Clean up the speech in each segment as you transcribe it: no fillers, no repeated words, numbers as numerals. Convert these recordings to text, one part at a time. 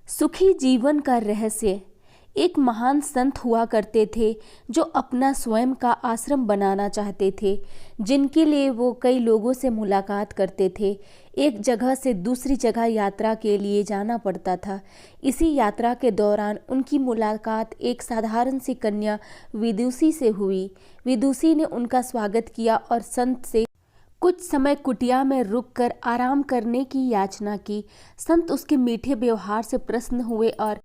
सुखी जीवन का रहस्य। एक महान संत हुआ करते थे जो अपना स्वयं का आश्रम बनाना चाहते थे, जिनके लिए वो कई लोगों से मुलाकात करते थे। एक जगह से दूसरी जगह यात्रा के लिए जाना पड़ता था। इसी यात्रा के दौरान उनकी मुलाकात एक साधारण सी कन्या विदुषी से हुई। विदुषी ने उनका स्वागत किया और संत से कुछ समय कुटिया में रुककर आराम करने की याचना की। संत उसके मीठे व्यवहार से प्रसन्न हुए और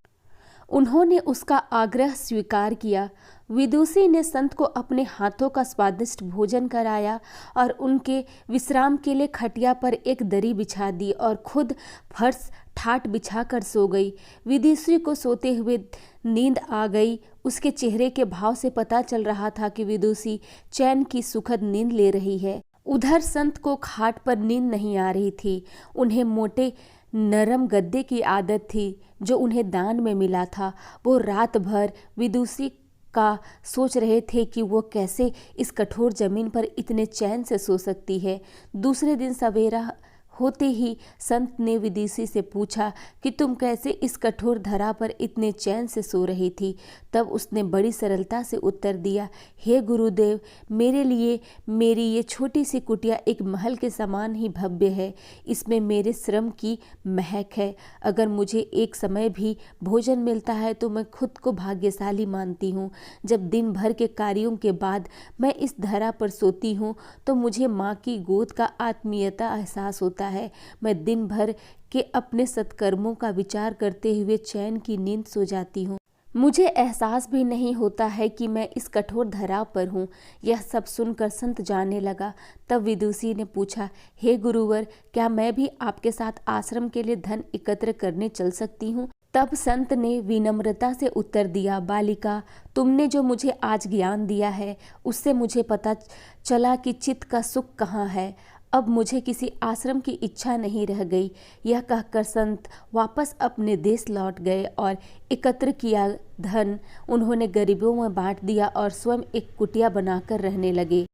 उन्होंने उसका आग्रह स्वीकार किया। विदुषी ने संत को अपने हाथों का स्वादिष्ट भोजन कराया और उनके विश्राम के लिए खटिया पर एक दरी बिछा दी और खुद फर्श ठाट बिछाकर सो गई। विदुषी को सोते हुए नींद आ गई। उसके चेहरे के भाव से पता चल रहा था कि विदुषी चैन की सुखद नींद ले रही है। उधर संत को खाट पर नींद नहीं आ रही थी। उन्हें मोटे नरम गद्दे की आदत थी जो उन्हें दान में मिला था। वो रात भर विदुषी का सोच रहे थे कि वो कैसे इस कठोर जमीन पर इतने चैन से सो सकती है। दूसरे दिन सवेरा होते ही संत ने विदुषी से पूछा कि तुम कैसे इस कठोर धरा पर इतने चैन से सो रही थी। तब उसने बड़ी सरलता से उत्तर दिया, हे गुरुदेव, मेरे लिए मेरी ये छोटी सी कुटिया एक महल के समान ही भव्य है। इसमें मेरे श्रम की महक है। अगर मुझे एक समय भी भोजन मिलता है तो मैं खुद को भाग्यशाली मानती हूँ। जब दिन भर के कार्यों के बाद मैं इस धरा पर सोती हूँ तो मुझे माँ की गोद का आत्मीयता एहसास होता है। मैं दिन भर के अपने सत्कर्मों का विचार करते हुए चैन की नींद सो जाती हूँ। मुझे एहसास भी नहीं होता है कि मैं इस कठोर धरा पर हूँ। यह सब सुनकर संत जाने लगा। तब विदुषी ने पूछा, हे गुरुवर, क्या मैं भी आपके साथ आश्रम के लिए धन एकत्र करने चल सकती हूँ? तब संत ने विनम्रता से उत्तर दिया, बालिका, तुमने जो मुझे आज ज्ञान दिया है उससे मुझे पता चला कि चित्त का सुख कहाँ है। अब मुझे किसी आश्रम की इच्छा नहीं रह गई। यह कहकर संत वापस अपने देश लौट गए और एकत्र किया धन उन्होंने गरीबों में बांट दिया और स्वयं एक कुटिया बनाकर रहने लगे।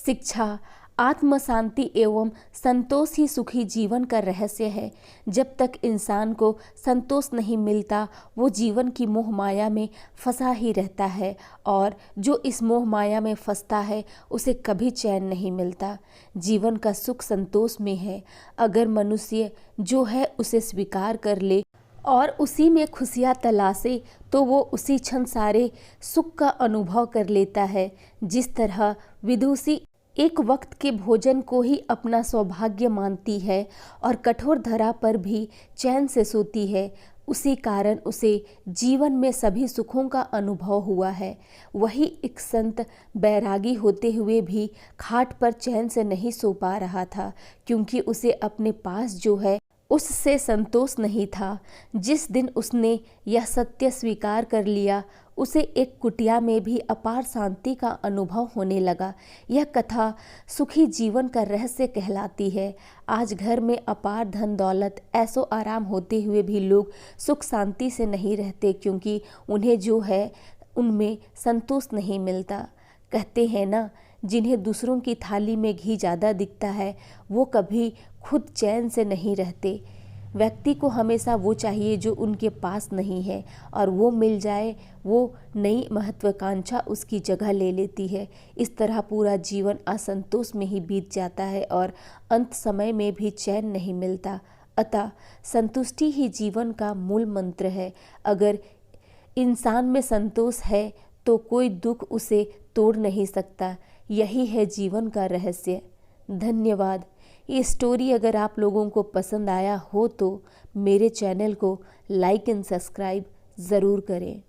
शिक्षा। आत्म शांति एवं संतोष ही सुखी जीवन का रहस्य है। जब तक इंसान को संतोष नहीं मिलता वो जीवन की मोह माया में फंसा ही रहता है और जो इस मोह माया में फंसता है उसे कभी चैन नहीं मिलता। जीवन का सुख संतोष में है। अगर मनुष्य जो है उसे स्वीकार कर ले और उसी में खुशियाँ तलाशे तो वो उसी क्षण सारे सुख का अनुभव कर लेता है। जिस तरह विदुषी एक वक्त के भोजन को ही अपना सौभाग्य मानती है और कठोर धरा पर भी चैन से सोती है, उसी कारण उसे जीवन में सभी सुखों का अनुभव हुआ है। वही एक संत बैरागी होते हुए भी खाट पर चैन से नहीं सो पा रहा था, क्योंकि उसे अपने पास जो है उससे संतोष नहीं था। जिस दिन उसने यह सत्य स्वीकार कर लिया उसे एक कुटिया में भी अपार शांति का अनुभव होने लगा। यह कथा सुखी जीवन का रहस्य कहलाती है। आज घर में अपार धन दौलत ऐसो आराम होते हुए भी लोग सुख शांति से नहीं रहते, क्योंकि उन्हें जो है उनमें संतोष नहीं मिलता। कहते हैं ना, जिन्हें दूसरों की थाली में घी ज़्यादा दिखता है वो कभी खुद चैन से नहीं रहते। व्यक्ति को हमेशा वो चाहिए जो उनके पास नहीं है, और वो मिल जाए वो नई महत्वाकांक्षा उसकी जगह ले लेती है। इस तरह पूरा जीवन असंतोष में ही बीत जाता है और अंत समय में भी चैन नहीं मिलता। अतः संतुष्टि ही जीवन का मूल मंत्र है। अगर इंसान में संतोष है तो कोई दुख उसे तोड़ नहीं सकता। यही है जीवन का रहस्य। धन्यवाद। ये स्टोरी अगर आप लोगों को पसंद आया हो तो मेरे चैनल को लाइक एंड सब्सक्राइब ज़रूर करें।